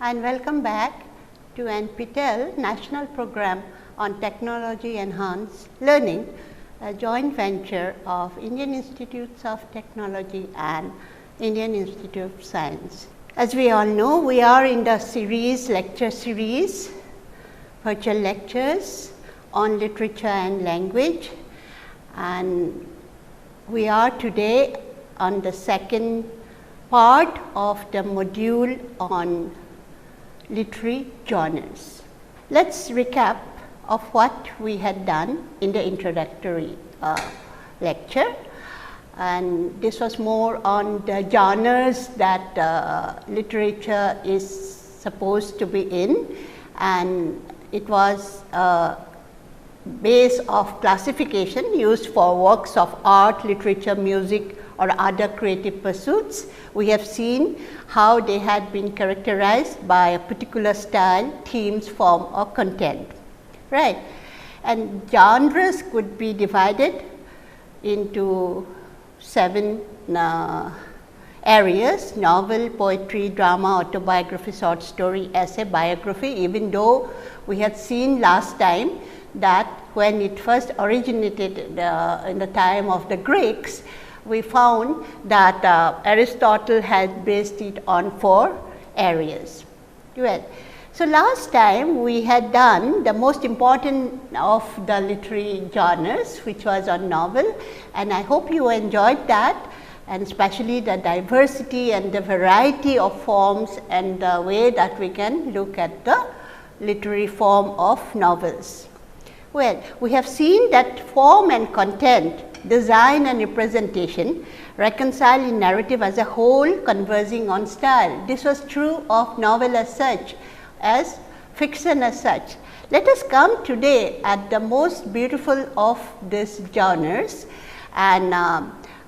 and welcome back to NPTEL National Program on Technology Enhanced Learning, a joint venture of Indian Institutes of Technology and Indian Institute of Science. As we all know, we are in the lecture series, virtual lectures on literature and language, and we are today on the second part of the module on literary genres. Let's recap of what we had done in the introductory lecture, and this was more on the genres that literature is supposed to be in, and it was a base of classification used for works of art, literature, music or other creative pursuits. We have seen how they had been characterized by a particular style, themes, form or content, right. And genres could be divided into 7 areas: novel, poetry, drama, autobiography, short story, essay, biography. Even though we had seen last time that when it first originated in the time of the Greeks, we found that Aristotle had based it on 4 areas. Well, so last time we had done the most important of the literary genres, which was on novel, and I hope you enjoyed that, and especially the diversity and the variety of forms and the way that we can look at the literary form of novels. Well, we have seen that form and content, design and representation reconcile in narrative as a whole, conversing on style. This was true of novel as such, as fiction as such. Let us come today at the most beautiful of these genres, and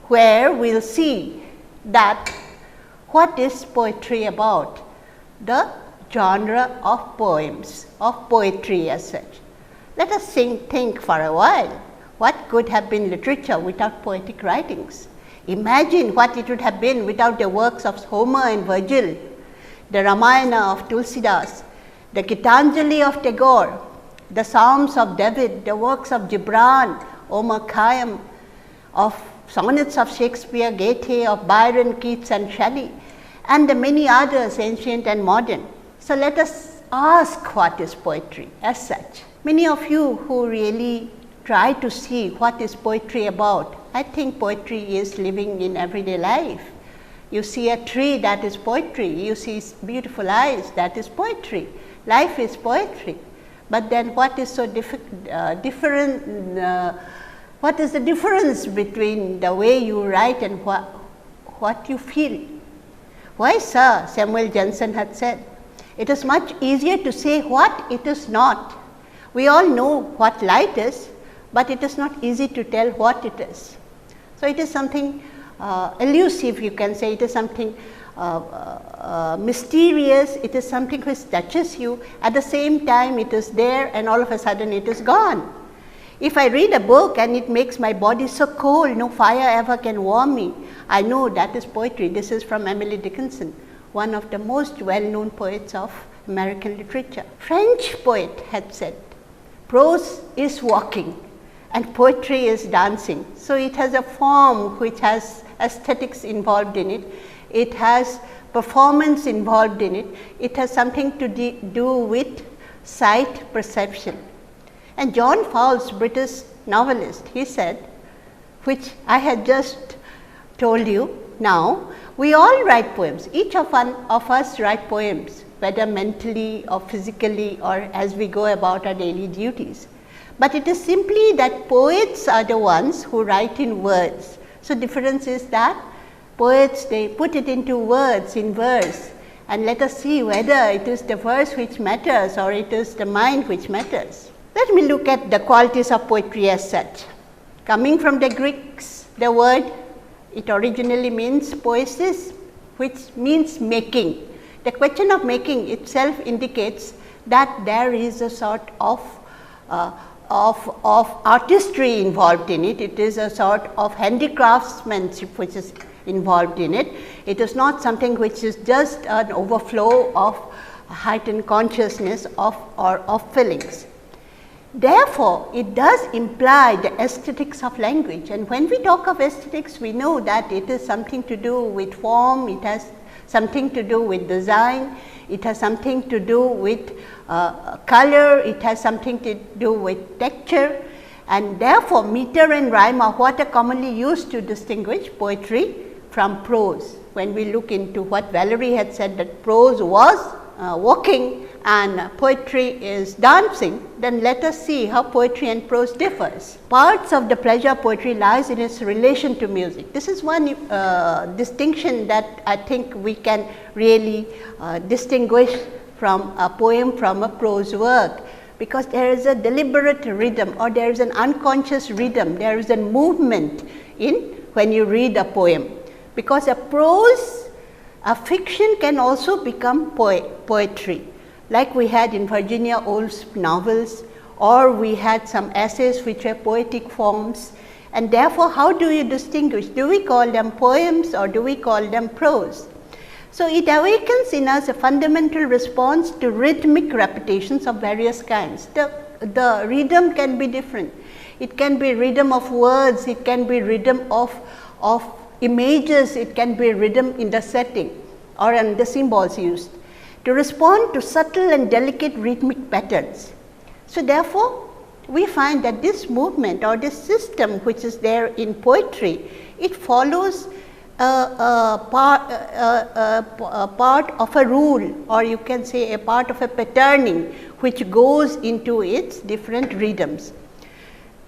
where we will see that what is poetry about, the genre of poems, of poetry as such. Let us think for a while, what could have been literature without poetic writings? Imagine what it would have been without the works of Homer and Virgil, the Ramayana of Tulsidas, the Gitanjali of Tagore, the Psalms of David, the works of Gibran, Omar Khayyam, of sonnets of Shakespeare, Goethe, of Byron, Keats and Shelley, and the many others, ancient and modern. So let us ask, what is poetry as such? Many of you who really try to see what is poetry about, I think poetry is living in everyday life. You see a tree, that is poetry. You see beautiful eyes, that is poetry. Life is poetry. But then what is so different? What is the difference between the way you write and what you feel? Why, sir, Samuel Johnson had said, it is much easier to say what it is not. We all know what light is, but it is not easy to tell what it is. So it is something elusive, you can say. It is something mysterious. It is something which touches you. At the same time, it is there, and all of a sudden it is gone. If I read a book and it makes my body so cold, no fire ever can warm me, I know that is poetry. This is from Emily Dickinson, one of the most well-known poets of American literature. French poet had said, prose is walking and poetry is dancing. So it has a form which has aesthetics involved in it. It has performance involved in it. It has something to do with sight perception. And John Fowles, British novelist, he said, which I had just told you now, we all write poems. Each of us write poems, whether mentally or physically or as we go about our daily duties. But it is simply that poets are the ones who write in words. So difference is that poets, they put it into words, in verse, and let us see whether it is the verse which matters or it is the mind which matters. Let me look at the qualities of poetry as such. Coming from the Greeks, the word, it originally means poiesis, which means making. The question of making itself indicates that there is a sort of artistry involved in it. It is a sort of handicraftsmanship which is involved in it. It is not something which is just an overflow of heightened consciousness of feelings. Therefore, it does imply the aesthetics of language, and when we talk of aesthetics, we know that it is something to do with form, it has something to do with design, it has something to do with color, it has something to do with texture, and therefore, meter and rhyme are what are commonly used to distinguish poetry from prose. When we look into what Valerie had said, that prose was walking and poetry is dancing, then let us see how poetry and prose differs. Parts of the pleasure of poetry lies in its relation to music. This is one distinction that I think we can really distinguish from a poem from a prose work, because there is a deliberate rhythm, or there is an unconscious rhythm, there is a movement in when you read a poem, because a prose, a fiction can also become poetry, like we had in Virginia Woolf's novels, or we had some essays which are poetic forms, and therefore, how do you distinguish? Do we call them poems or do we call them prose? So, it awakens in us a fundamental response to rhythmic repetitions of various kinds. The rhythm can be different. It can be rhythm of words, it can be rhythm of images, it can be rhythm in the setting or in the symbols used to respond to subtle and delicate rhythmic patterns. So, therefore, we find that this movement or this system which is there in poetry, it follows a part of a rule, or you can say a part of a patterning which goes into its different rhythms.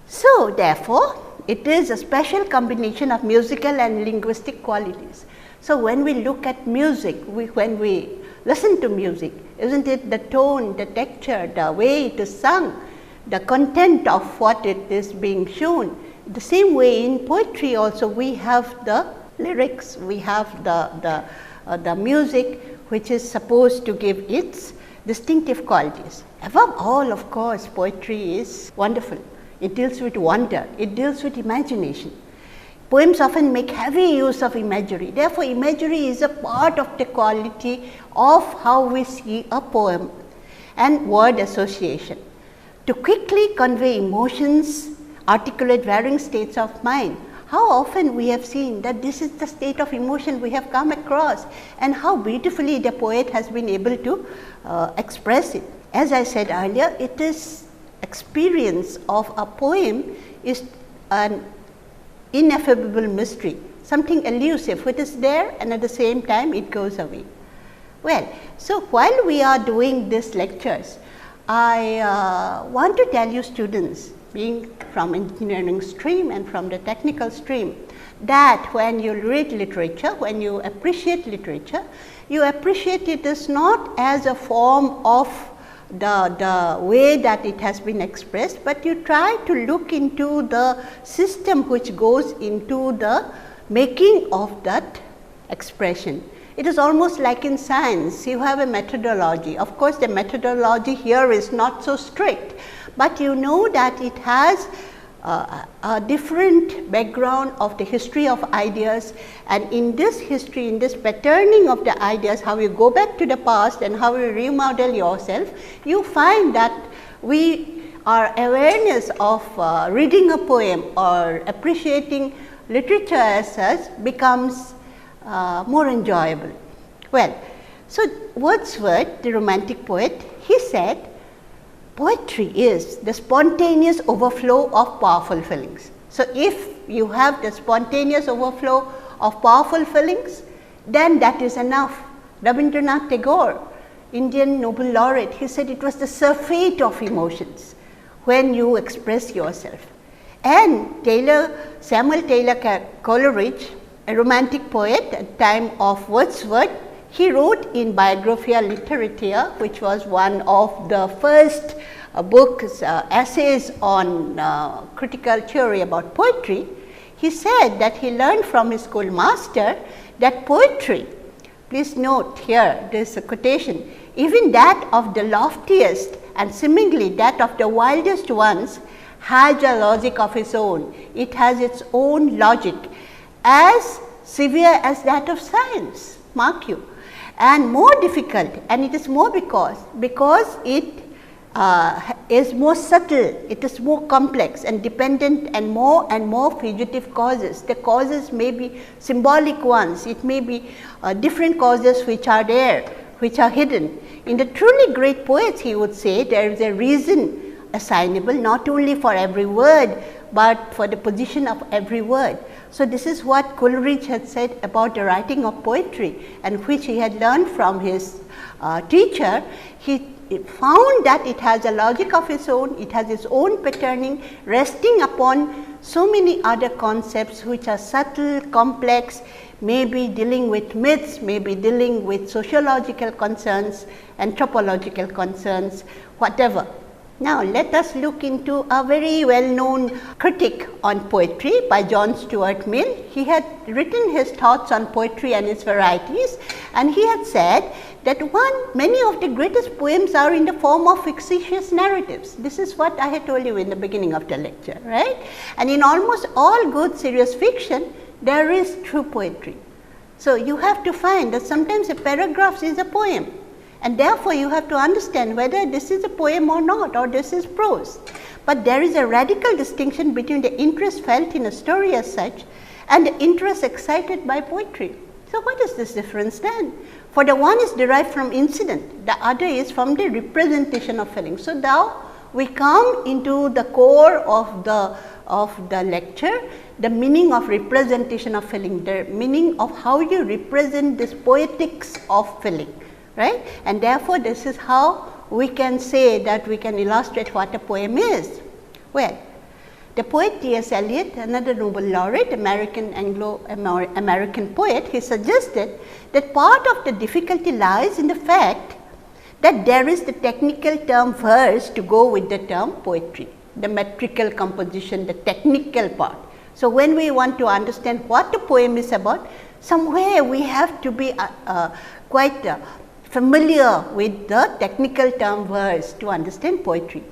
So, therefore, it is a special combination of musical and linguistic qualities. So, when we look at music, when we listen to music, isn't it the tone, the texture, the way it is sung, the content of what it is being shown. The same way in poetry also we have the lyrics, we have the music which is supposed to give its distinctive qualities. Above all, of course, poetry is wonderful. It deals with wonder, it deals with imagination. Poems often make heavy use of imagery. Therefore, imagery is a part of the quality of how we see a poem, and word association. To quickly convey emotions, articulate varying states of mind. How often we have seen that this is the state of emotion we have come across, and how beautifully the poet has been able to express it. As I said earlier, it is experience of a poem is an ineffable mystery, something elusive which is there and at the same time it goes away. Well, so while we are doing these lectures, I want to tell you students, being from engineering stream and from the technical stream, that when you read literature, when you appreciate literature, you appreciate it as not as a form of the way that it has been expressed, but you try to look into the system which goes into the making of that expression. It is almost like in science, you have a methodology. Of course, the methodology here is not so strict, but you know that it has a different background of the history of ideas, and in this history, in this patterning of the ideas, how you go back to the past and how you remodel yourself, you find that our awareness of reading a poem or appreciating literature as such becomes more enjoyable. Well, so Wordsworth, the Romantic poet, he said, poetry is the spontaneous overflow of powerful feelings. So, if you have the spontaneous overflow of powerful feelings, then that is enough. Rabindranath Tagore, Indian Nobel laureate, he said it was the surfeit of emotions when you express yourself. And Samuel Taylor Coleridge, a Romantic poet at the time of Wordsworth, he wrote in Biographia Literaria, which was one of the first books, essays on critical theory about poetry. He said that he learned from his schoolmaster that poetry, please note here, there is a quotation, even that of the loftiest and seemingly that of the wildest ones has a logic of its own. It has its own logic, as severe as that of science, mark you. and more difficult, and it is more because it is more subtle, it is more complex and dependent and more fugitive causes. The causes may be symbolic ones, it may be different causes which are there, which are hidden. In the truly great poets, he would say there is a reason assignable not only for every word, but for the position of every word. So, this is what Coleridge had said about the writing of poetry, and which he had learned from his teacher. He found that it has a logic of its own, it has its own patterning, resting upon so many other concepts which are subtle, complex, maybe dealing with myths, maybe dealing with sociological concerns, anthropological concerns, whatever. Now, let us look into a very well known critic on poetry by John Stuart Mill. He had written his thoughts on poetry and its varieties, and he had said that many of the greatest poems are in the form of fictitious narratives. This is what I had told you in the beginning of the lecture, right? And in almost all good serious fiction, there is true poetry. So, you have to find that sometimes a paragraph is a poem, and therefore, you have to understand whether this is a poem or not, or this is prose. But there is a radical distinction between the interest felt in a story as such and the interest excited by poetry. So, what is this difference then? For the one is derived from incident, the other is from the representation of feeling. So, now we come into the core of the lecture, the meaning of representation of feeling, the meaning of how you represent this poetics of feeling. Right? And therefore, this is how we can say that we can illustrate what a poem is. Well, the poet T.S. Eliot, another Nobel laureate, Anglo-American poet, he suggested that part of the difficulty lies in the fact that there is the technical term verse to go with the term poetry, the metrical composition, the technical part. So, when we want to understand what a poem is about, somewhere we have to be quite familiar with the technical term verse to understand poetry.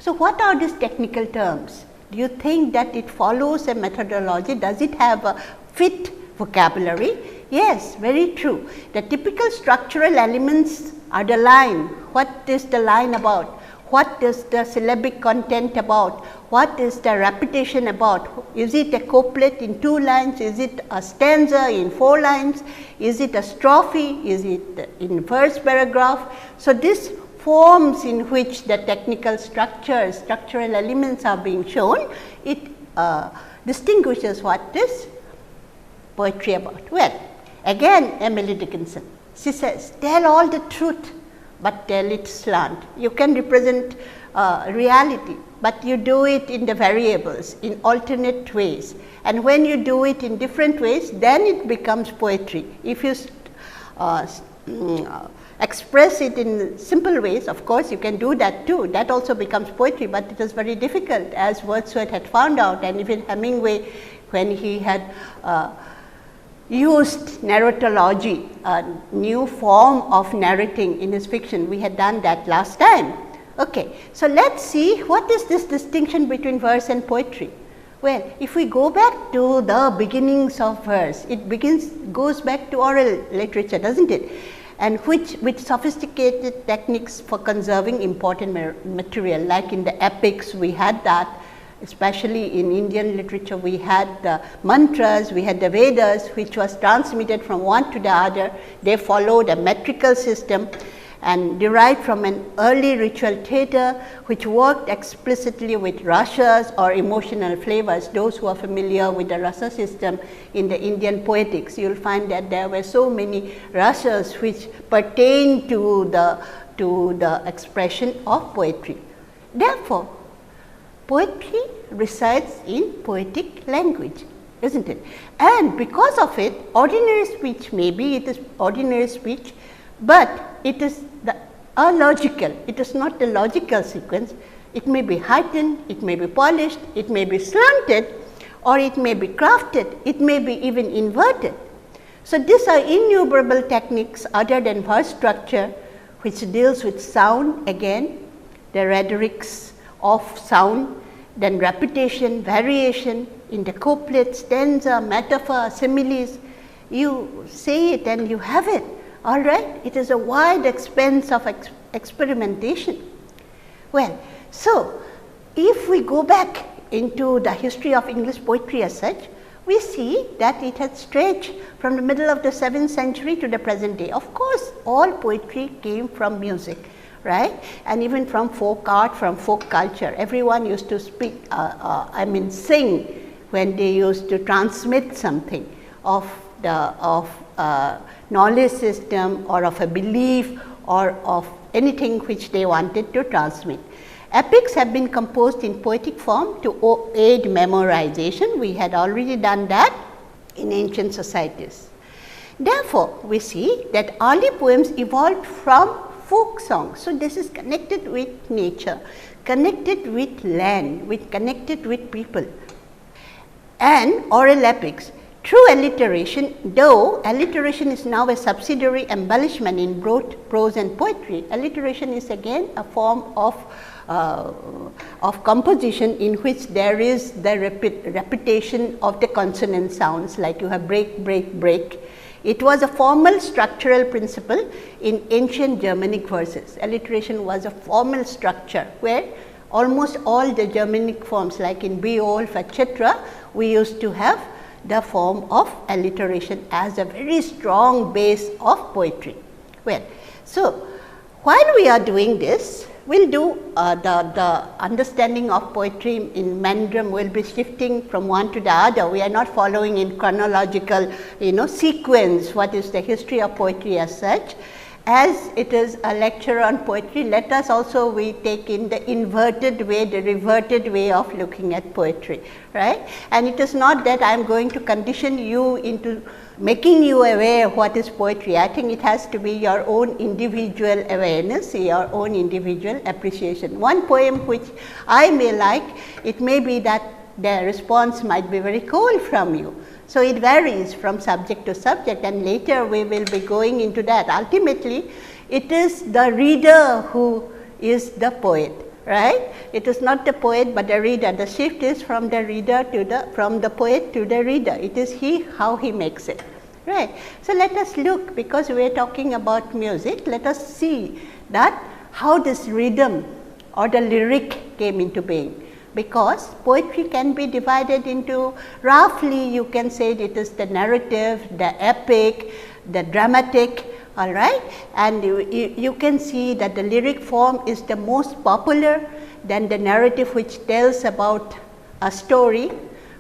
So, what are these technical terms? Do you think that it follows a methodology? Does it have a fit vocabulary? Yes, very true. The typical structural elements are the line. What is the line about? What is the syllabic content about? What is the repetition about? Is it a couplet in 2 lines? Is it a stanza in 4 lines? Is it a strophe? Is it in verse paragraph? So, this forms in which the technical structural elements are being shown, it distinguishes what is poetry about. Well, again Emily Dickinson, she says, tell all the truth, but tell it slant. You can represent reality, but you do it in the variables, in alternate ways, and when you do it in different ways, then it becomes poetry. If you express it in simple ways, of course, you can do that too, that also becomes poetry, but it is very difficult, as Wordsworth had found out, and even Hemingway, when he had used narratology, a new form of narrating in his fiction. We had done that last time. Okay. So, let us see what is this distinction between verse and poetry. Well, if we go back to the beginnings of verse, it goes back to oral literature, does not it? And with sophisticated techniques for conserving important material, like in the epics we had that. Especially in Indian literature, we had the mantras, we had the Vedas, which was transmitted from one to the other. They followed a metrical system and derived from an early ritual theatre, which worked explicitly with rasas or emotional flavors. Those who are familiar with the rasa system in the Indian poetics, you will find that there were so many rasas which pertain to the expression of poetry. Therefore, poetry resides in poetic language, isn't it? And because of it, ordinary speech, maybe it is ordinary speech, but it is logical, it is not the logical sequence. It may be heightened, it may be polished, it may be slanted, or it may be crafted, it may be even inverted. So, these are innumerable techniques other than verse structure, which deals with sound again, the rhetorics of sound, then repetition, variation in the couplet, stanza, metaphor, similes. You say it and you have it, all right. It is a wide expanse of experimentation. Well, so if we go back into the history of English poetry as such, we see that it has stretched from the middle of the 7th century to the present day. Of course, all poetry came from music, right, and even from folk art, from folk culture. Everyone used to speak, sing when they used to transmit something of knowledge system or of a belief or of anything which they wanted to transmit. Epics have been composed in poetic form to aid memorization. We had already done that in ancient societies. Therefore, we see that early poems evolved from folk songs. So, this is connected with nature, connected with land, connected with people, and oral epics. Through alliteration, though alliteration is now a subsidiary embellishment in both prose and poetry, alliteration is again a form of composition in which there is the repetition of the consonant sounds, like you have break, break, break. It was a formal structural principle in ancient Germanic verses. Alliteration was a formal structure where almost all the Germanic forms, like in Beowulf, etc., we used to have the form of alliteration as a very strong base of poetry. Well, so while we are doing this, we will do the understanding of poetry in Mandram will be shifting from one to the other. We are not following in chronological sequence what is the history of poetry as such. As it is a lecture on poetry, let us also we take in the inverted way, the reverted way of looking at poetry, right. And it is not that I am going to condition you into making you aware of what is poetry. I think it has to be your own individual awareness, your own individual appreciation. One poem which I may like, it may be that the response might be very cold from you. So, it varies from subject to subject, and later we will be going into that. Ultimately, it is the reader who is the poet, right. It is not the poet, but the reader. The shift is from the reader to from the poet to the reader. It is how he makes it, right. So, let us look, because we are talking about music, let us see that how this rhythm or the lyric came into being. Because poetry can be divided into, roughly you can say it is the narrative, the epic, the dramatic, all right. And you can see that the lyric form is the most popular, then the narrative which tells about a story,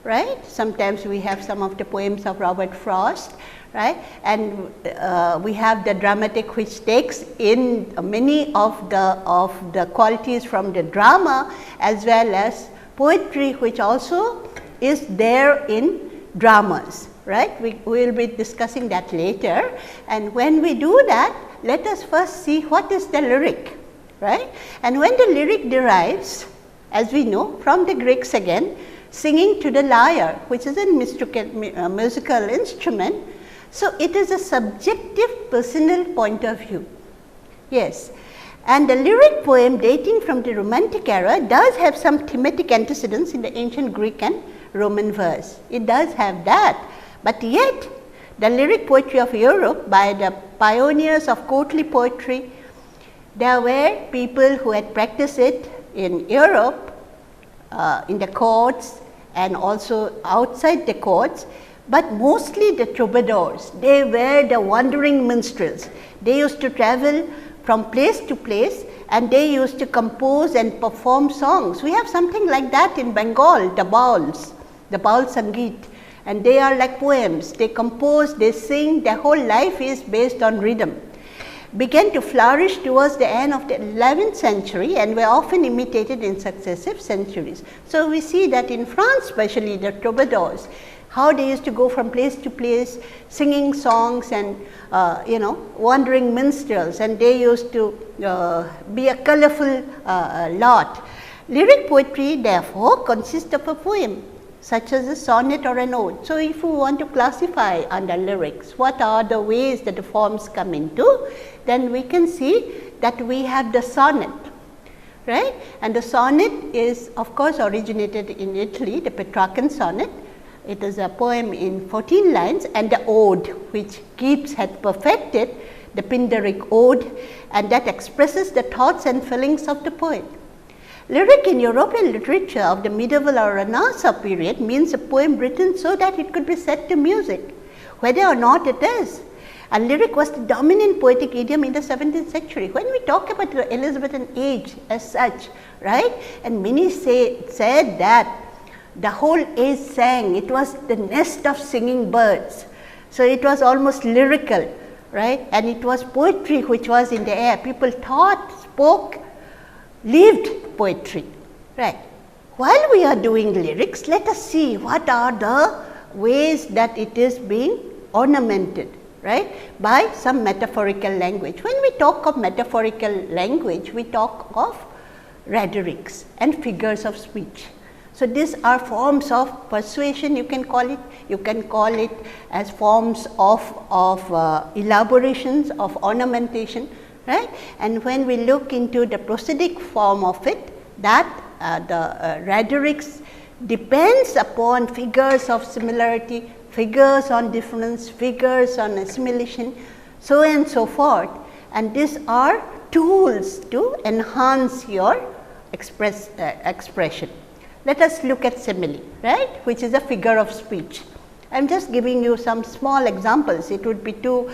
right. Sometimes we have some of the poems of Robert Frost, right, and we have the dramatic which takes in many of the qualities from the drama, as well as poetry which also is there in dramas, right. We will be discussing that later, and when we do that, let us first see what is the lyric, right. And when the lyric derives, as we know, from the Greeks again, singing to the lyre, which is a musical instrument. So, it is a subjective personal point of view, yes. And the lyric poem dating from the Romantic era does have some thematic antecedents in the ancient Greek and Roman verse. It does have that, but yet the lyric poetry of Europe by the pioneers of courtly poetry, there were people who had practiced it in Europe, in the courts and also outside the courts. But mostly the troubadours, they were the wandering minstrels. They used to travel from place to place, and they used to compose and perform songs. We have something like that in Bengal, the Baul Sangeet, and they are like poems. They compose, they sing, their whole life is based on rhythm. Began to flourish towards the end of the 11th century and were often imitated in successive centuries. So, we see that in France, especially the troubadours, how they used to go from place to place singing songs and wandering minstrels, and they used to be a colorful lot. Lyric poetry therefore consists of a poem such as a sonnet or an ode. So, if we want to classify under lyrics what are the ways that the forms come into, then we can see that we have the sonnet, right, and the sonnet is of course originated in Italy, the Petrarchan sonnet. It is a poem in 14 lines, and the ode which Keats had perfected, the Pindaric ode, and that expresses the thoughts and feelings of the poet. Lyric in European literature of the medieval or Renaissance period means a poem written so that it could be set to music, whether or not it is. And lyric was the dominant poetic idiom in the 17th century. When we talk about the Elizabethan age as such, right, and many said that the whole age sang, it was the nest of singing birds. So, it was almost lyrical, right, and it was poetry which was in the air. People thought, spoke, lived poetry, right. While we are doing lyrics, let us see what are the ways that it is being ornamented, right, by some metaphorical language. When we talk of metaphorical language, we talk of rhetorics and figures of speech. So, these are forms of persuasion, you can call it as forms of elaborations, of ornamentation, right. And when we look into the prosodic form of it, that the rhetorics depends upon figures of similarity, figures on difference, figures on assimilation, so and so forth, and these are tools to enhance your expression. Let us look at simile, right, which is a figure of speech. I am just giving you some small examples. It would be too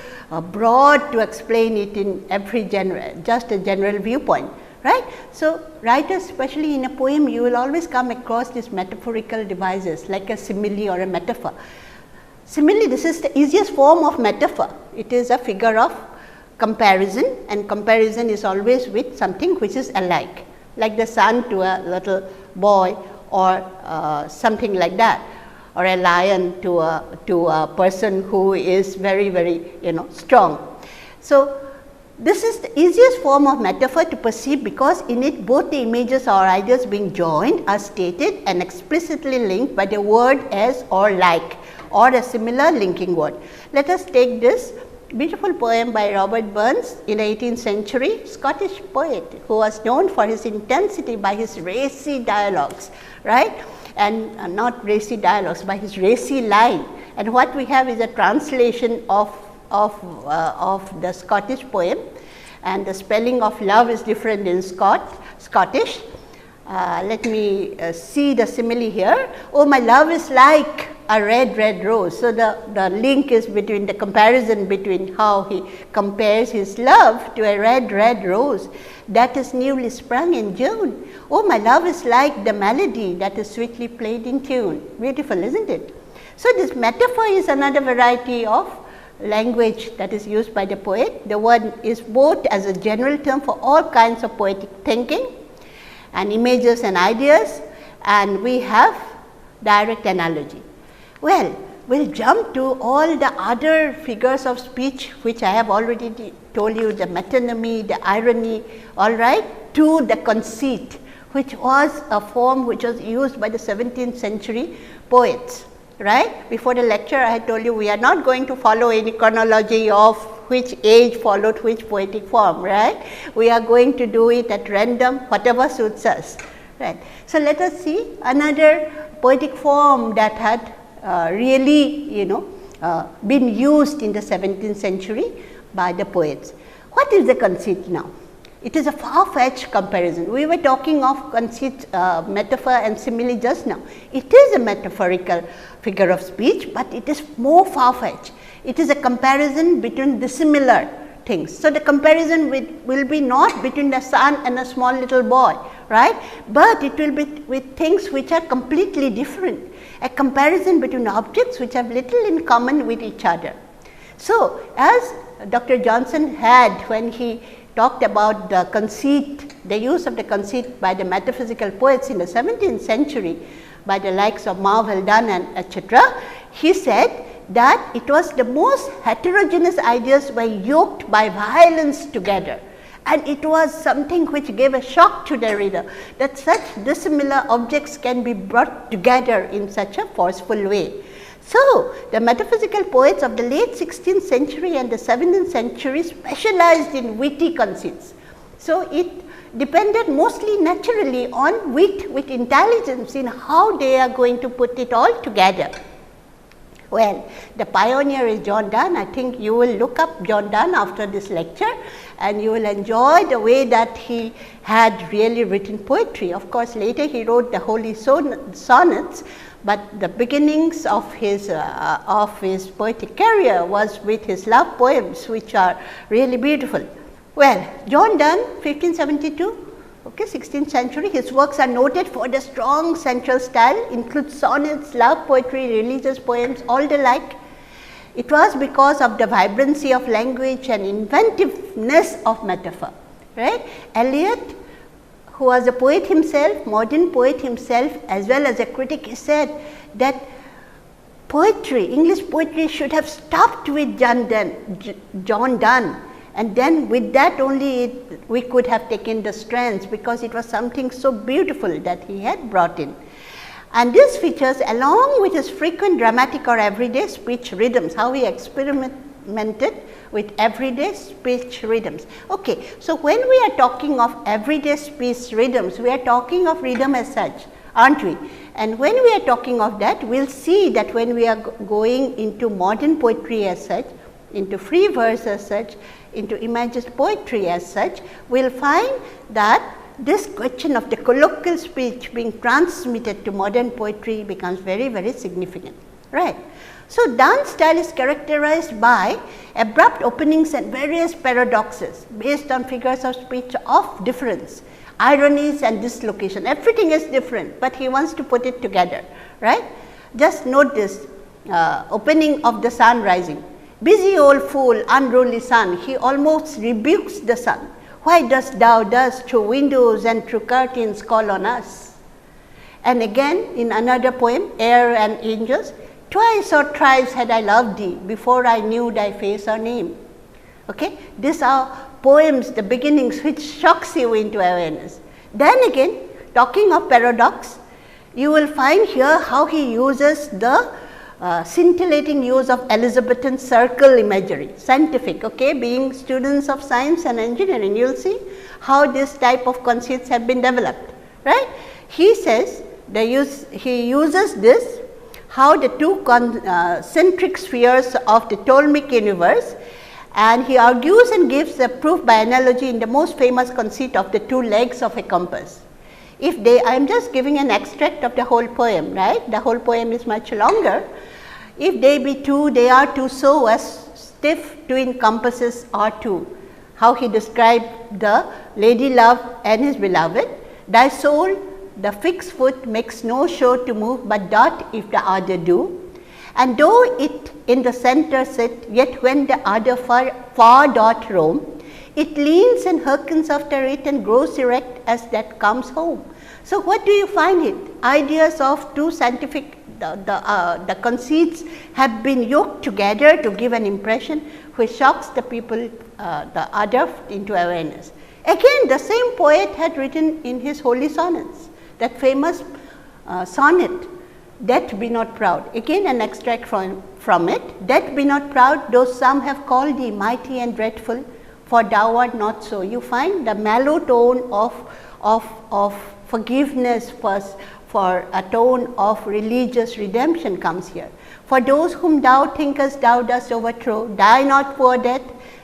broad to explain it in every just a general viewpoint, right. So, writers, especially in a poem, you will always come across these metaphorical devices like a simile or a metaphor. Simile, this is the easiest form of metaphor. It is a figure of comparison, and comparison is always with something which is alike, like the son to a little boy, or something like that, or a lion to a person who is very strong. So, this is the easiest form of metaphor to perceive, because in it both the images or ideas being joined are stated and explicitly linked by the word as or like, or a similar linking word. Let us take this beautiful poem by Robert Burns, in the 18th century Scottish poet, who was known for his intensity by his racy dialogues, right, and not racy dialogues, by his racy line. And what we have is a translation of the Scottish poem, and the spelling of love is different in Scottish. Let me see the simile here. Oh, my love is like a red, red rose. So, the link is between the comparison between how he compares his love to a red, red rose that is newly sprung in June. Oh, my love is like the melody that is sweetly played in tune. Beautiful, isn't it? So, this metaphor is another variety of language that is used by the poet. The word is both as a general term for all kinds of poetic thinking and images and ideas, and we have direct analogy. Well, we will jump to all the other figures of speech which I have already told you, the metonymy, the irony, all right, to the conceit, which was a form which was used by the 17th century poets, right. Before the lecture I had told you we are not going to follow any chronology of which age followed which poetic form, right. We are going to do it at random, whatever suits us, right. So, let us see another poetic form that had really been used in the 17th century by the poets. What is the conceit now? It is a far-fetched comparison. We were talking of conceit, metaphor and simile just now. It is a metaphorical figure of speech, but it is more far-fetched. It is a comparison between dissimilar things. So, the comparison will be not between the son and a small little boy, right, but it will be with things which are completely different, a comparison between objects which have little in common with each other. So, as Dr. Johnson had when he talked about the conceit, the use of the conceit by the metaphysical poets in the 17th century by the likes of Marvell Dunn and etc., he said that it was the most heterogeneous ideas were yoked by violence together, and it was something which gave a shock to the reader, that such dissimilar objects can be brought together in such a forceful way. So, the metaphysical poets of the late 16th century and the 17th century specialized in witty conceits. So, it depended mostly naturally on wit with intelligence in how they are going to put it all together. Well, the pioneer is John Donne. I think you will look up John Donne after this lecture, and you will enjoy the way that he had really written poetry. Of course, later he wrote the Holy Sonnets, but the beginnings of his poetic career was with his love poems, which are really beautiful. Well, John Donne, 1572. Okay, 16th century, his works are noted for the strong central style, includes sonnets, love poetry, religious poems, all the like. It was because of the vibrancy of language and inventiveness of metaphor, right. Eliot, who was a poet himself, modern poet himself, as well as a critic, he said that poetry, English poetry should have stopped with John Donne. And then with that only we could have taken the strands, because it was something so beautiful that he had brought in. And this features, along with his frequent dramatic or everyday speech rhythms, how he experimented with everyday speech rhythms. Okay, so when we are talking of everyday speech rhythms, we are talking of rhythm as such, aren't we? And when we are talking of that, we will see that when we are going into modern poetry as such, into free verse as such, into imagist poetry as such, we will find that this question of the colloquial speech being transmitted to modern poetry becomes very, very significant, right. So, Donne's style is characterized by abrupt openings and various paradoxes based on figures of speech of difference, ironies and dislocation. Everything is different, but he wants to put it together, right. Just note this opening of the sun rising. Busy old fool, unruly sun, he almost rebukes the sun. Why dost thou thus through windows and through curtains call on us? And again in another poem, Air and Angels, twice or thrice had I loved thee before I knew thy face or name. Okay? These are poems, the beginnings, which shocks you into awareness. Then again, talking of paradox, you will find here how he uses the scintillating use of Elizabethan circle imagery, scientific, okay, being students of science and engineering, you will see how this type of conceits have been developed, right. He says he uses this, how the two concentric spheres of the Ptolemaic universe, and he argues and gives a proof by analogy in the most famous conceit of the two legs of a compass. If they, I am just giving an extract of the whole poem, right, the whole poem is much longer. If they be two, they are two, so as stiff twin compasses are two. How he described the lady love and his beloved. Thy soul, the fixed foot, makes no show to move, but doth if the other do. And though it in the center sit, yet when the other far doth roam, it leans and hearkens after it and grows erect as that comes home. So, what do you find it? Ideas of two scientific, the conceits have been yoked together to give an impression which shocks the people, the other into awareness. Again, the same poet had written in his Holy Sonnets, that famous sonnet, Death be not proud. Again an extract from it. Death be not proud, though some have called thee mighty and dreadful, for thou art not so. You find the mellow tone of forgiveness first, for a tone of religious redemption comes here. For those whom thou thinkest thou dost overthrow, die not poor death,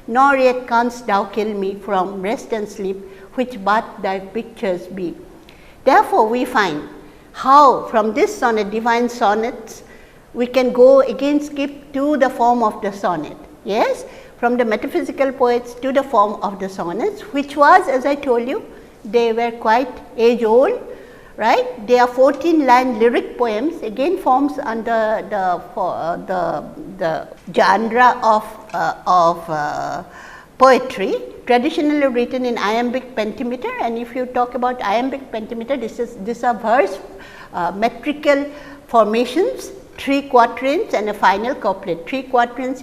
nor yet canst thou kill me from rest and sleep, which but thy pictures be. Therefore, we find how from this sonnet, divine sonnets, we can go again skip to the form of the sonnet. Yes, from the metaphysical poets to the form of the sonnets, which was, as I told you, they were quite age old, right. They are 14-line lyric poems, again forms under the genre of poetry, traditionally written in iambic pentameter. And if you talk about iambic pentameter, these are verse metrical formations, 3 quatrains and a final couplet. 3 quatrains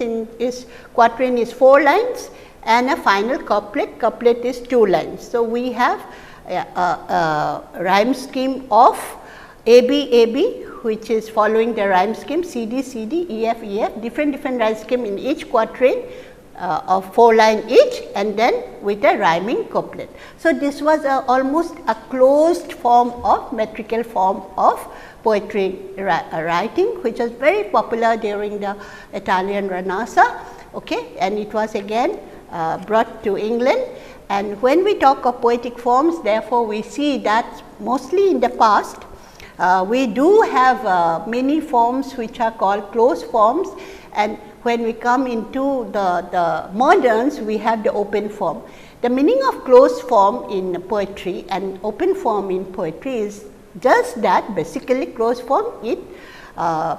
quatrain is 4 lines and a final couplet is 2 lines. So, we have a rhyme scheme of AB, which is following the rhyme scheme CD, EF, different rhyme scheme in each quatrain, of 4 lines each, and then with a rhyming couplet. So, this was almost a closed form of metrical form of poetry writing, which was very popular during the Italian Renaissance, okay, and it was again brought to England. And when we talk of poetic forms, therefore, we see that mostly in the past we do have many forms which are called closed forms, and when we come into the moderns, we have the open form. The meaning of closed form in poetry and open form in poetry is just that, basically closed form, it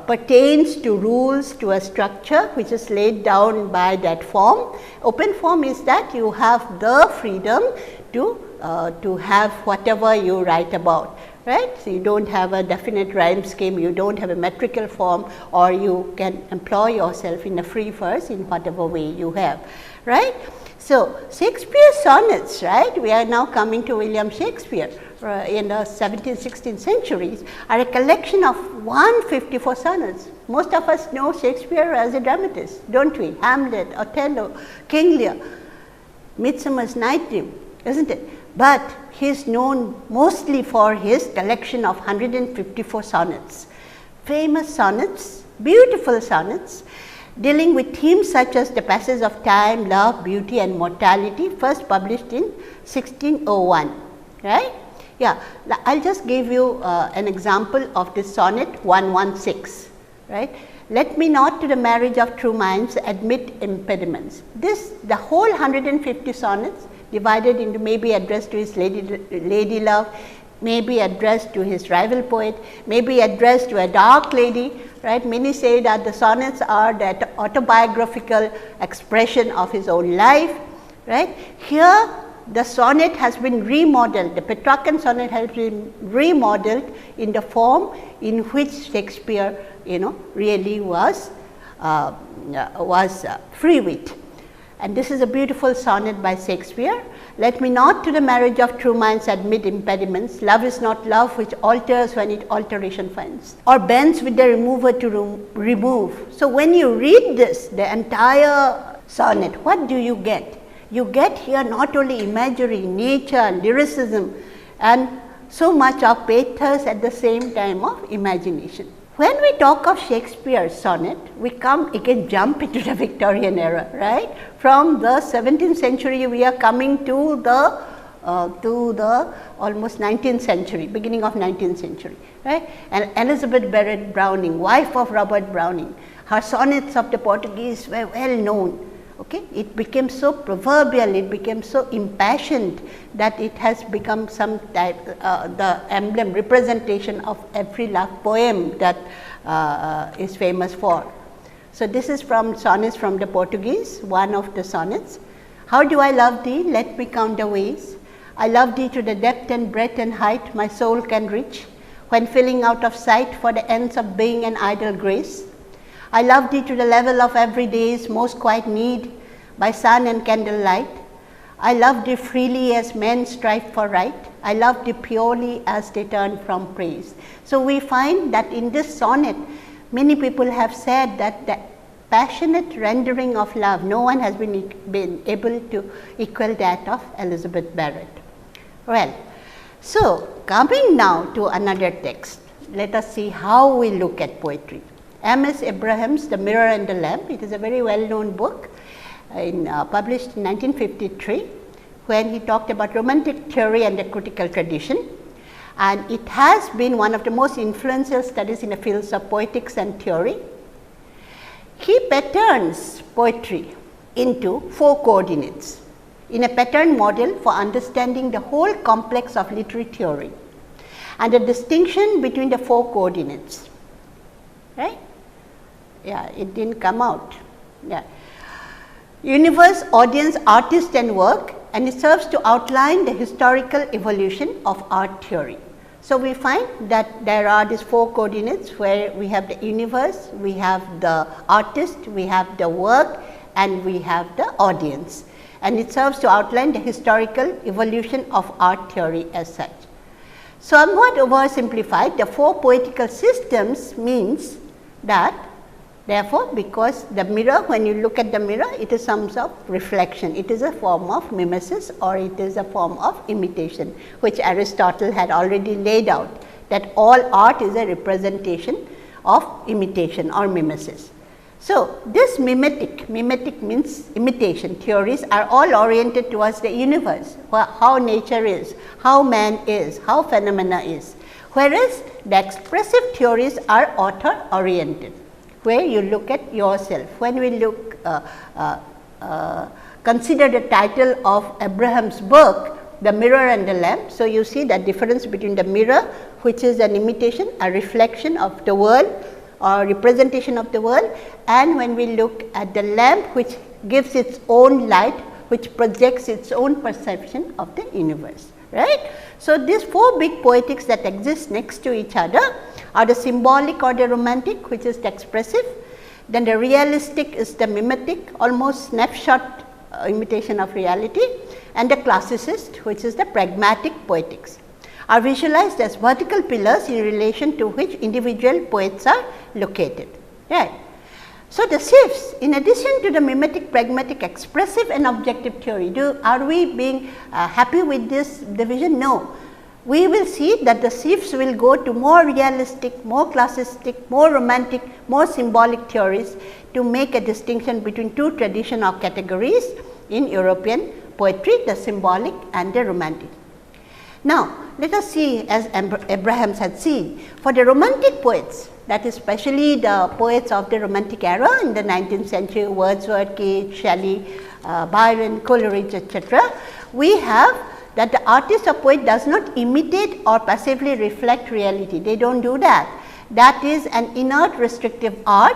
pertains to rules, to a structure which is laid down by that form. Open form is that you have the freedom to have whatever you write about, right. So, you do not have a definite rhyme scheme, you do not have a metrical form, or you can employ yourself in a free verse in whatever way you have, right. So, Shakespeare's sonnets, right, we are now coming to William Shakespeare in the 17th, 16th centuries, are a collection of 154 sonnets. Most of us know Shakespeare as a dramatist, do not we? Hamlet, Othello, King Lear, Midsummer's Night Dream, is not it? But he is known mostly for his collection of 154 sonnets, famous sonnets, beautiful sonnets, dealing with themes such as the passage of time, love, beauty and mortality, first published in 1601, right. Yeah, I will just give you an example of this sonnet 116, right. Let me not to the marriage of true minds admit impediments. This, the whole 150 sonnets divided into, may be addressed to his lady love, may be addressed to his rival poet, may be addressed to a dark lady, right. Many say that the sonnets are that autobiographical expression of his own life, right. Here the sonnet has been remodeled, the Petrarchan sonnet has been remodeled in the form in which Shakespeare, really was free wit. And this is a beautiful sonnet by Shakespeare. Let me not to the marriage of true minds admit impediments. Love is not love which alters when it alteration finds, or bends with the remover to remove. So, when you read this, the entire sonnet, what do you get? You get here not only imagery, nature, lyricism, and so much of pathos at the same time of imagination. When we talk of Shakespeare's sonnet, we jump into the Victorian era, right. From the 17th century, we are coming to the almost 19th century, beginning of 19th century, right. And Elizabeth Barrett Browning, wife of Robert Browning, her sonnets of the Portuguese were well known. Okay, it became so proverbial, it became so impassioned that it has become some type, the emblem representation of every love poem that is famous for. So, this is from sonnets from the Portuguese, one of the sonnets. How do I love thee? Let me count the ways. I love thee to the depth and breadth and height my soul can reach, when filling out of sight for the ends of being an idle grace. I love thee to the level of every day's most quiet need, by sun and candle light. I love thee freely as men strive for right. I love thee purely as they turn from praise. So, we find that in this sonnet, many people have said that the passionate rendering of love, no one has been able to equal that of Elizabeth Barrett. Well, so coming now to another text, let us see how we look at poetry. M.S. Abraham's The Mirror and the Lamp. It is a very well known book published in 1953, when he talked about romantic theory and the critical tradition, and it has been one of the most influential studies in the fields of poetics and theory. He patterns poetry into 4 coordinates in a pattern model for understanding the whole complex of literary theory, and the distinction between the 4 coordinates, right. Yeah, it did not come out. Yeah. Universe, audience, artist and work, and it serves to outline the historical evolution of art theory. So, we find that there are these 4 coordinates where we have the universe, we have the artist, we have the work, and we have the audience, and it serves to outline the historical evolution of art theory as such. Somewhat oversimplified, the 4 poetical systems means that Therefore, because the mirror, when you look at the mirror, it is some sort of reflection. It is a form of mimesis, or it is a form of imitation, which Aristotle had already laid out, that all art is a representation of imitation or mimesis. So, this mimetic means imitation theories are all oriented towards the universe, how nature is, how man is, how phenomena is, whereas the expressive theories are author oriented, where you look at yourself. When we look consider the title of Abraham's book, The Mirror and the Lamp. So, you see the difference between the mirror, which is an imitation, a reflection of the world or representation of the world, and when we look at the lamp, which gives its own light, which projects its own perception of the universe, right. So, these four big poetics that exist next to each other are the symbolic or the romantic, which is the expressive, then the realistic is the mimetic, almost snapshot imitation of reality, and the classicist, which is the pragmatic poetics, are visualized as vertical pillars in relation to which individual poets are located, right. So, the shifts, in addition to the mimetic, pragmatic, expressive and objective theory, are we being happy with this division? No. We will see that the shifts will go to more realistic, more classicistic, more romantic, more symbolic theories to make a distinction between two traditional categories in European poetry, the symbolic and the romantic. Now, let us see, as Abraham had seen, for the romantic poets, that is especially the poets of the romantic era in the 19th century, Wordsworth, Keats, Shelley, Byron, Coleridge, etc., we have that the artist or poet does not imitate or passively reflect reality. They do not do that. That is an inert restrictive art,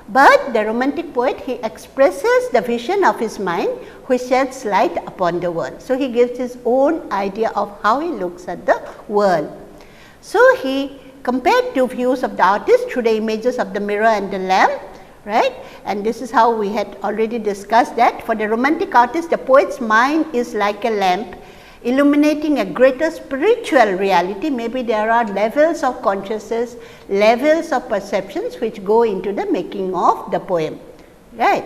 but the romantic poet, he expresses the vision of his mind, which sheds light upon the world. So, he gives his own idea of how he looks at the world. So, he compared two views of the artist through the images of the mirror and the lamp, right, and this is how we had already discussed that. For the romantic artist, the poet's mind is like a lamp illuminating a greater spiritual reality. Maybe there are levels of consciousness, levels of perceptions which go into the making of the poem, right.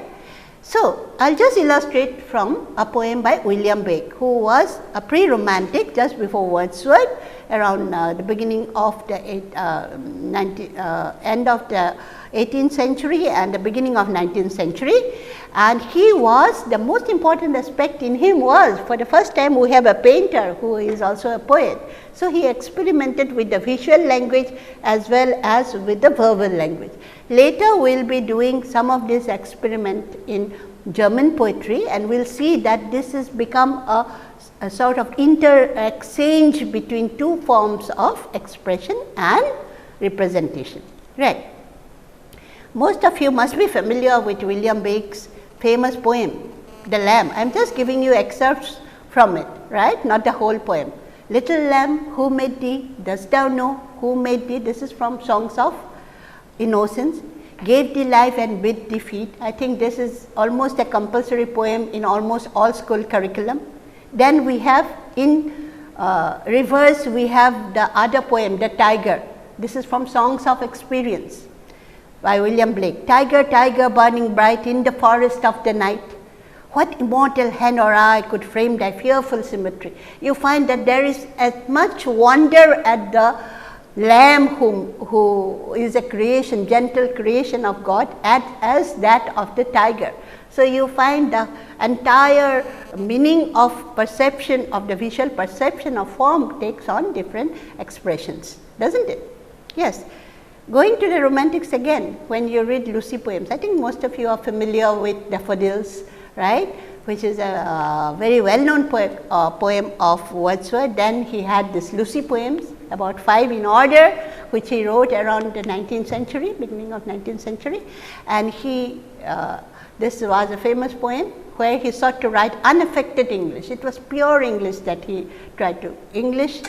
So, I will just illustrate from a poem by William Blake, who was a pre-romantic just before Wordsworth, around the beginning of the end of the 18th century and the beginning of 19th century. And he was, the most important aspect in him was, for the first time we have a painter who is also a poet. So, he experimented with the visual language as well as with the verbal language. Later we will be doing some of this experiment in German poetry, and we will see that this has become a sort of exchange between two forms of expression and representation, right. Most of you must be familiar with William Blake's famous poem, The Lamb. I am just giving you excerpts from it, right, not the whole poem. Little lamb, who made thee? Dost thou know who made thee? This is from Songs of Innocence. Gave thee life and bid thee feed. I think this is almost a compulsory poem in almost all school curriculum. Then we have in reverse, we have the other poem, The Tiger. This is from Songs of Experience by William Blake. Tiger, tiger, burning bright in the forest of the night, what immortal hand or eye could frame thy fearful symmetry? You find that there is as much wonder at the lamb who is a creation, gentle creation of God, as that of the tiger. So, you find the entire meaning of perception of the visual perception of form takes on different expressions, does not it? Yes. Going to the romantics again, when you read Lucy poems, I think most of you are familiar with Daffodils, right, which is a very well known poem of Wordsworth. Then he had this Lucy poems, about 5 in order, which he wrote around the 19th century, beginning of 19th century, and he this was a famous poem where he sought to write unaffected English. It was pure English that he tried to English.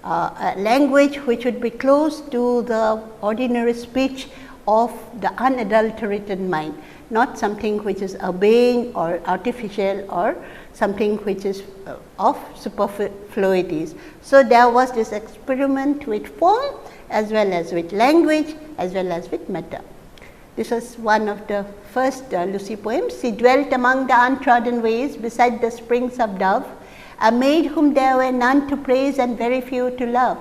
A language which would be close to the ordinary speech of the unadulterated mind, not something which is urbane or artificial or something which is of superfluities. So, there was this experiment with form as well as with language as well as with matter. This was one of the first Lucy poems. She dwelt among the untrodden ways beside the springs of Dove, a maid whom there were none to praise and very few to love.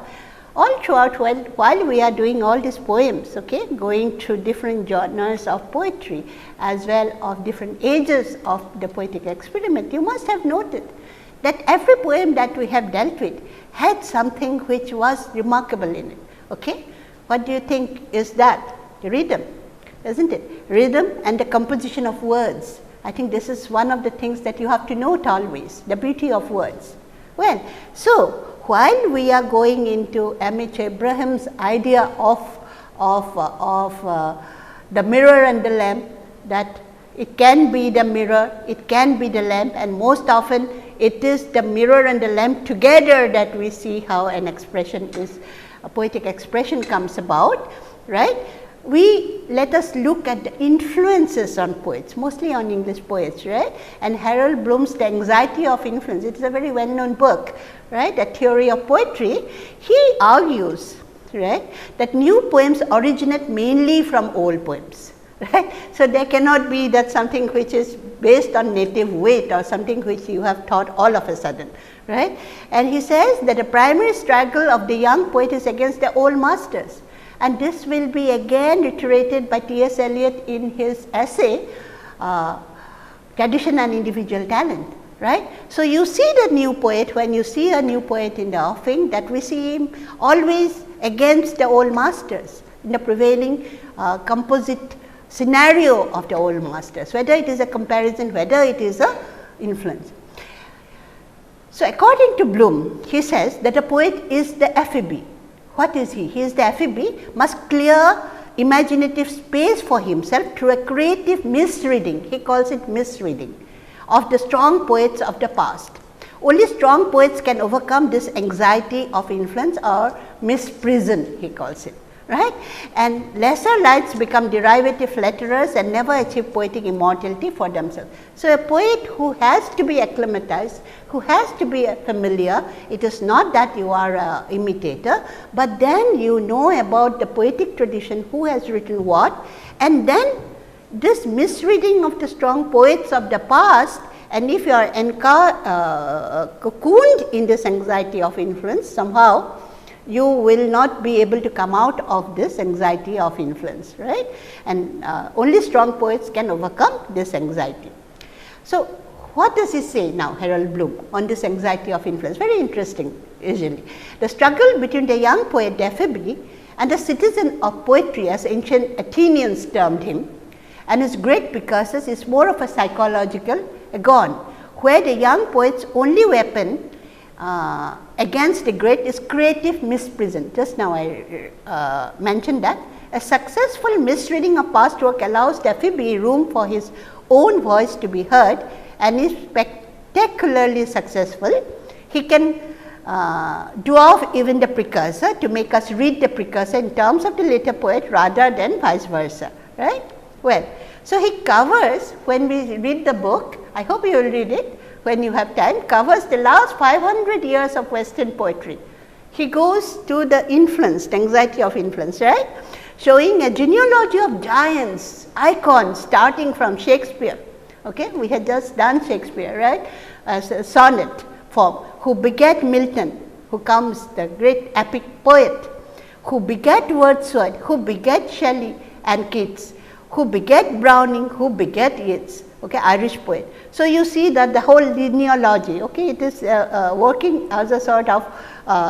All throughout while we are doing all these poems, okay, going through different genres of poetry as well of different ages of the poetic experiment, you must have noted that every poem that we have dealt with had something which was remarkable in it. Okay? What do you think is that? Rhythm, isn't it? Rhythm and the composition of words. I think this is one of the things that you have to note always, the beauty of words. Well, so while we are going into M.H. Abraham's idea of the mirror and the lamp, that it can be the mirror, it can be the lamp, and most often it is the mirror and the lamp together that we see how an expression is, a poetic expression comes about, right. Let us look at the influences on poets, mostly on English poets, right. And Harold Bloom's The Anxiety of Influence, it is a very well known book, right, a theory of poetry. He argues, right, that new poems originate mainly from old poems. Right. So, there cannot be that something which is based on native wit or something which you have taught all of a sudden, right. And he says that the primary struggle of the young poet is against the old masters, and this will be again reiterated by T.S. Eliot in his essay Tradition and Individual Talent, right. So, you see the new poet, when you see a new poet in the offing, that we see him always against the old masters in the prevailing composite scenario of the old masters, whether it is a comparison, whether it is a influence. So, according to Bloom, he says that a poet is the ephebe. What is he? He is the ephebe, must clear imaginative space for himself through a creative misreading, he calls it misreading, of the strong poets of the past. Only strong poets can overcome this anxiety of influence or misprison, he calls it. Right, and lesser lights become derivative flatterers and never achieve poetic immortality for themselves. So, a poet who has to be acclimatized, who has to be familiar, it is not that you are an imitator, but then you know about the poetic tradition, who has written what, and then this misreading of the strong poets of the past, and if you are cocooned in this anxiety of influence, somehow you will not be able to come out of this anxiety of influence, right, and only strong poets can overcome this anxiety. So, what does he say now, Harold Bloom, on this anxiety of influence? Very interesting, usually. The struggle between the young poet, the ephebe, and the citizen of poetry, as ancient Athenians termed him, and his great Picassus is more of a psychological agon, where the young poet's only weapon against the great is creative misprison. Just now I mentioned that a successful misreading of past work allows the ephebe room for his own voice to be heard, and is spectacularly successful. He can dwarf even the precursor to make us read the precursor in terms of the later poet rather than vice versa, right. Well, so he covers, when we read the book, I hope you will read it when you have time, covers the last 500 years of Western poetry. He goes to the influence, the anxiety of influence, right, showing a genealogy of giants, icons starting from Shakespeare. Okay, we had just done Shakespeare, right, as a sonnet form, who begat Milton, who comes the great epic poet, who begat Wordsworth, who begat Shelley and Keats, who begat Browning, who begat Yeats, okay, Irish poet. So, you see that the whole genealogy, okay, it is working as a sort of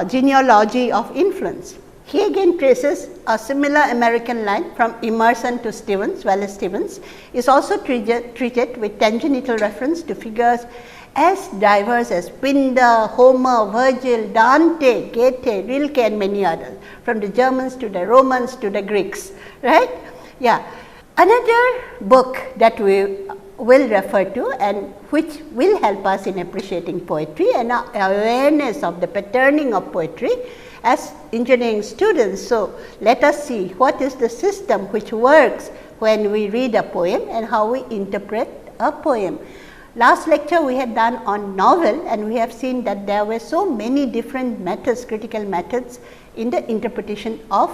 genealogy of influence. He again traces a similar American line from Emerson to Stevens, Wallace Stevens, is also treated with tangential reference to figures as diverse as Pindar, Homer, Virgil, Dante, Goethe, Rilke and many others, from the Germans to the Romans to the Greeks, right. Yeah. Another book that we will refer to and which will help us in appreciating poetry and awareness of the patterning of poetry as engineering students. So, let us see what is the system which works when we read a poem and how we interpret a poem. Last lecture we had done on novel, and we have seen that there were so many different methods, critical methods in the interpretation of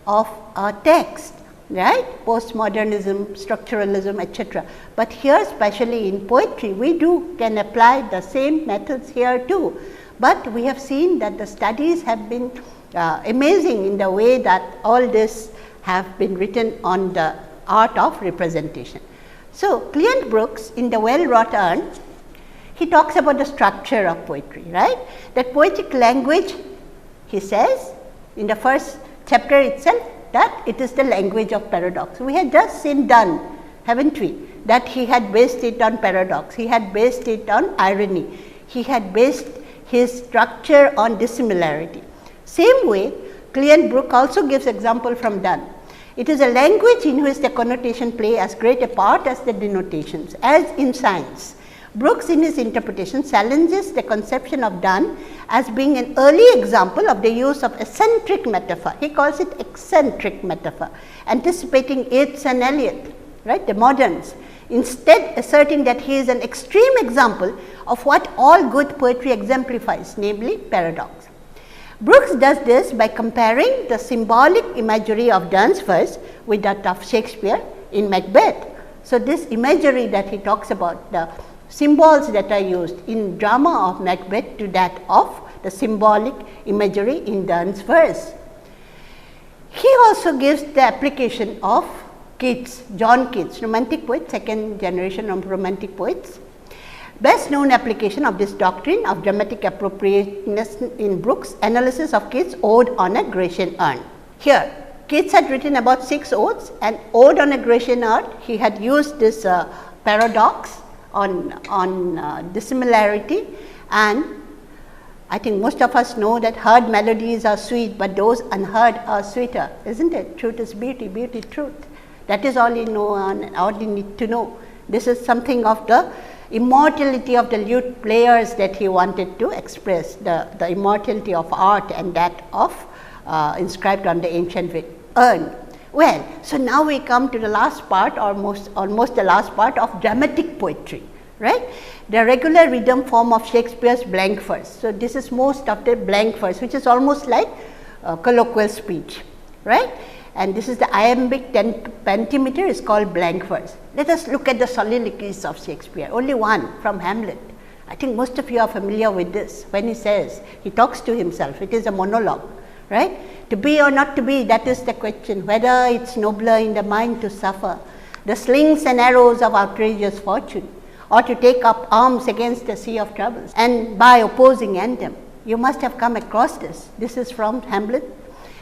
a text. right, postmodernism, structuralism, etc. But here, especially in poetry, we can apply the same methods here too. But we have seen that the studies have been amazing in the way that all this have been written on the art of representation. So, Cleant Brooks in the Well-Wrought Urn, he talks about the structure of poetry, right. That poetic language, he says in the first chapter itself, that it is the language of paradox. We had just seen Donne, haven't we, that he had based it on paradox, he had based it on irony, he had based his structure on dissimilarity. Same way, Cleant Brooks also gives example from Donne. It is a language in which the connotation play as great a part as the denotations, as in science. Brooks in his interpretation challenges the conception of Donne as being an early example of the use of eccentric metaphor. He calls it eccentric metaphor, anticipating Yeats and Eliot, right, the moderns, instead asserting that he is an extreme example of what all good poetry exemplifies, namely paradox. Brooks does this by comparing the symbolic imagery of Donne's verse with that of Shakespeare in Macbeth. So, this imagery that he talks about, the symbols that are used in drama of Macbeth to that of the symbolic imagery in Donne's verse. He also gives the application of Keats, John Keats, romantic poet, second generation of romantic poets. Best known application of this doctrine of dramatic appropriateness in Brooks' analysis of Keats' Ode on a Grecian Urn. Here, Keats had written about 6 odes, and Ode on a Grecian Urn, he had used this paradox on dissimilarity, and I think most of us know that heard melodies are sweet, but those unheard are sweeter, isn't it? Truth is beauty, beauty truth. That is all you know and all you need to know. This is something of the immortality of the lute players that he wanted to express, the immortality of art and that of inscribed on the ancient urn. Well, so now we come to the last part, almost the last part of dramatic poetry, right. The regular rhythm form of Shakespeare's blank verse. So, this is most of the blank verse, which is almost like colloquial speech, right. And this is the iambic pentameter is called blank verse. Let us look at the soliloquies of Shakespeare, only one from Hamlet. I think most of you are familiar with this. When he says, he talks to himself, it is a monologue, right. To be or not to be, that is the question, whether it is nobler in the mind to suffer the slings and arrows of outrageous fortune, or to take up arms against the sea of troubles, and by opposing anthem. You must have come across this. This is from Hamlet,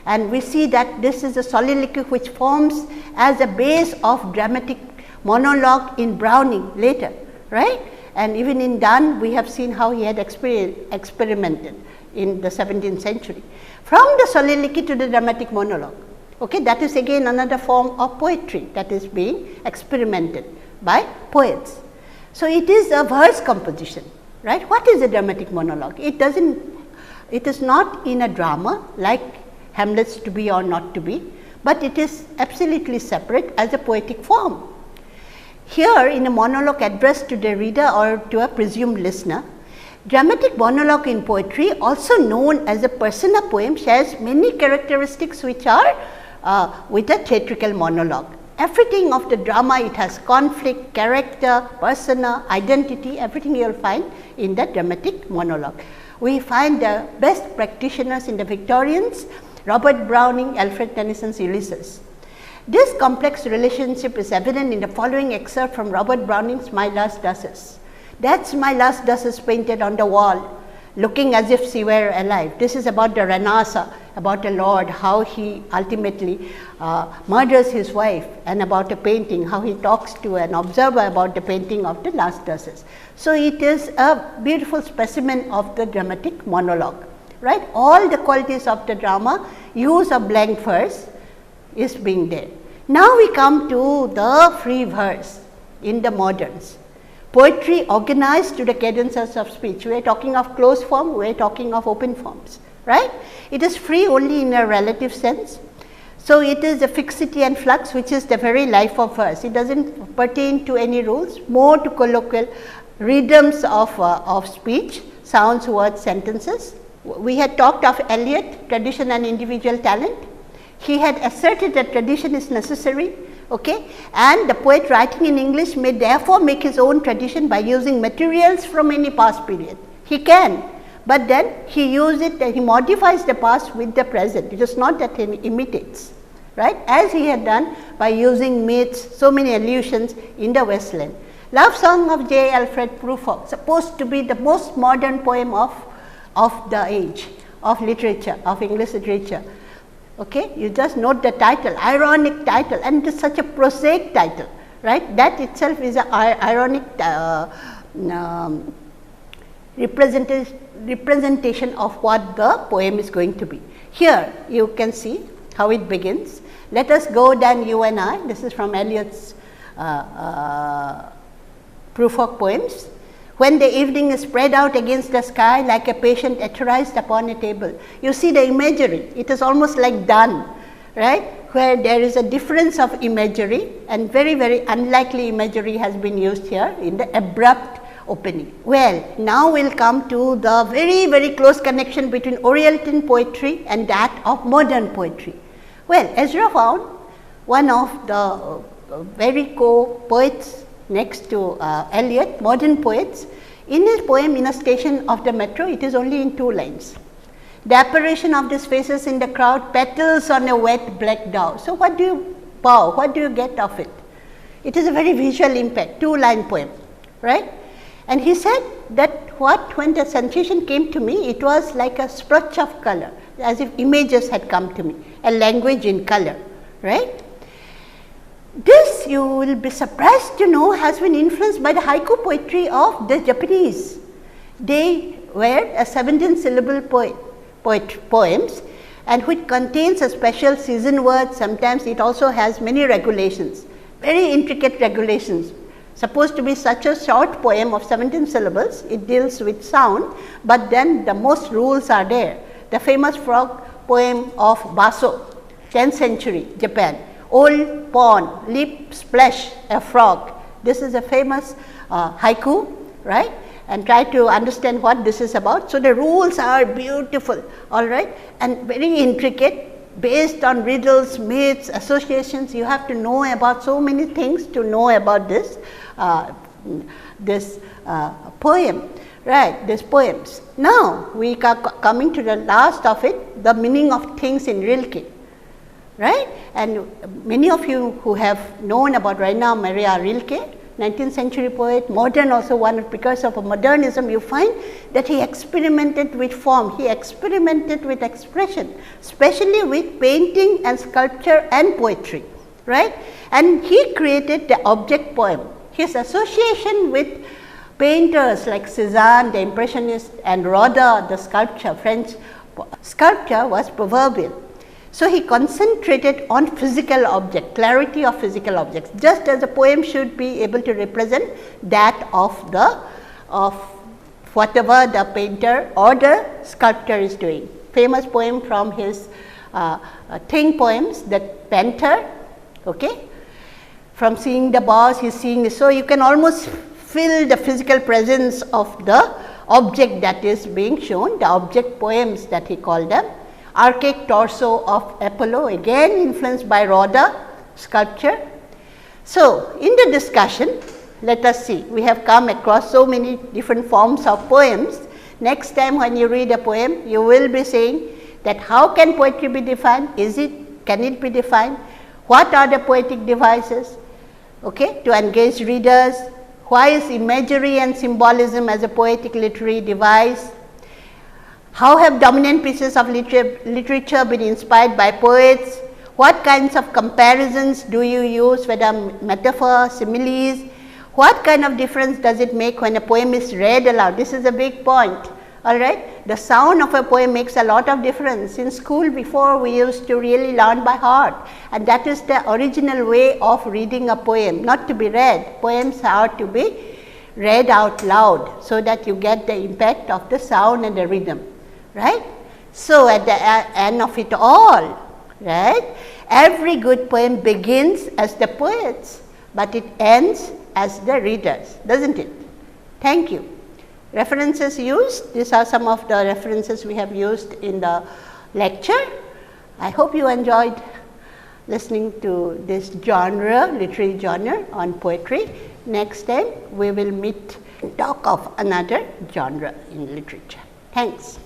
and we see that this is a soliloquy which forms as a base of dramatic monologue in Browning later, right. And even in Donne, we have seen how he had experimented in the 17th century. From the soliloquy to the dramatic monologue, okay, that is again another form of poetry that is being experimented by poets. So, it is a verse composition, right. What is a dramatic monologue? It is not in a drama like Hamlet's To Be or Not to Be, but it is absolutely separate as a poetic form. Here, in a monologue addressed to the reader or to a presumed listener, dramatic monologue in poetry, also known as a persona poem, shares many characteristics which are with a theatrical monologue. Everything of the drama, it has conflict, character, persona, identity, everything you will find in the dramatic monologue. We find the best practitioners in the Victorians, Robert Browning, Alfred Tennyson's Ulysses. This complex relationship is evident in the following excerpt from Robert Browning's My Last Duchess. That's my last duchess painted on the wall, looking as if she were alive. This is about the Ranasa, about a lord, how he ultimately murders his wife, and about a painting, how he talks to an observer about the painting of the last duchess. So, it is a beautiful specimen of the dramatic monologue, right. All the qualities of the drama, use of blank verse is being there. Now, we come to the free verse in the moderns. Poetry organized to the cadences of speech. We are talking of closed form, we are talking of open forms, right. It is free only in a relative sense. So, it is a fixity and flux which is the very life of verse. It does not pertain to any rules, more to colloquial rhythms of speech, sounds, words, sentences. We had talked of Eliot, tradition and individual talent. He had asserted that tradition is necessary, okay, and the poet writing in English may therefore make his own tradition by using materials from any past period. He can, but then he uses it and he modifies the past with the present. It is not that he imitates, right, as he had done by using myths, so many allusions in the Westland. Love Song of J. Alfred Prufrock, supposed to be the most modern poem of the age, of literature, of English literature. Okay, you just note the title, ironic title, and it is such a prosaic title, right. That itself is an ironic representation of what the poem is going to be. Here you can see how it begins. Let us go then, you and I. This is from Eliot's Prufrock poems. When the evening is spread out against the sky like a patient etherized upon a table. You see the imagery, it is almost like done, right, where there is a difference of imagery and very, very unlikely imagery has been used here in the abrupt opening. Well, now we will come to the very, very close connection between Oriental poetry and that of modern poetry. Well, Ezra Pound, one of the very co-poets next to Eliot, modern poets, in his poem In a Station of the Metro, it is only in 2 lines. The apparition of these faces in the crowd, petals on a wet black down. So, what do you bow? What do you get of it? It is a very visual impact, 2-line poem, right. And he said that when the sensation came to me, it was like a splotch of color, as if images had come to me, a language in color, right. This, you will be surprised to know, has been influenced by the haiku poetry of the Japanese. They were a 17-syllable poems and which contains a special season word. Sometimes it also has many regulations, very intricate regulations. Supposed to be such a short poem of 17 syllables, it deals with sound, but then the most rules are there. The famous frog poem of Baso, 10th century Japan. Old pond, lip splash, a frog. This is a famous haiku, right, and try to understand what this is about. So, the rules are beautiful, all right, and very intricate, based on riddles, myths, associations. You have to know about so many things to know about this poem, right, these poems. Now, we are coming to the last of it, the meaning of things in Rilke. Right, and many of you who have known about Rainer Maria Rilke, 19th century poet, modern also one because of modernism, you find that he experimented with form, he experimented with expression, especially with painting and sculpture and poetry, right, and he created the object poem. His association with painters like Cézanne, the Impressionist, and Rodin, the sculpture, French sculpture, was proverbial. So, he concentrated on physical object, clarity of physical objects, just as a poem should be able to represent that of whatever the painter or the sculptor is doing. Famous poem from his Thing poems, the Panther, okay. From seeing the boss, he is seeing, so you can almost feel the physical presence of the object that is being shown, the object poems that he called them. Archaic torso of Apollo, again influenced by Rodin sculpture. So, in the discussion, let us see, we have come across so many different forms of poems. Next time when you read a poem, you will be saying that how can poetry be defined? Can it be defined? What are the poetic devices, okay, to engage readers? Why is imagery and symbolism as a poetic literary device? How have dominant pieces of literature been inspired by poets? What kinds of comparisons do you use, whether metaphor, similes? What kind of difference does it make when a poem is read aloud? This is a big point, all right. The sound of a poem makes a lot of difference. In school before, we used to really learn by heart, and that is the original way of reading a poem, not to be read. Poems are to be read out loud, so that you get the impact of the sound and the rhythm. Right. So, at the end of it all, right, every good poem begins as the poets, but it ends as the readers, does not it? Thank you. References used, these are some of the references we have used in the lecture. I hope you enjoyed listening to this genre, literary genre on poetry. Next time we will talk of another genre in literature. Thanks.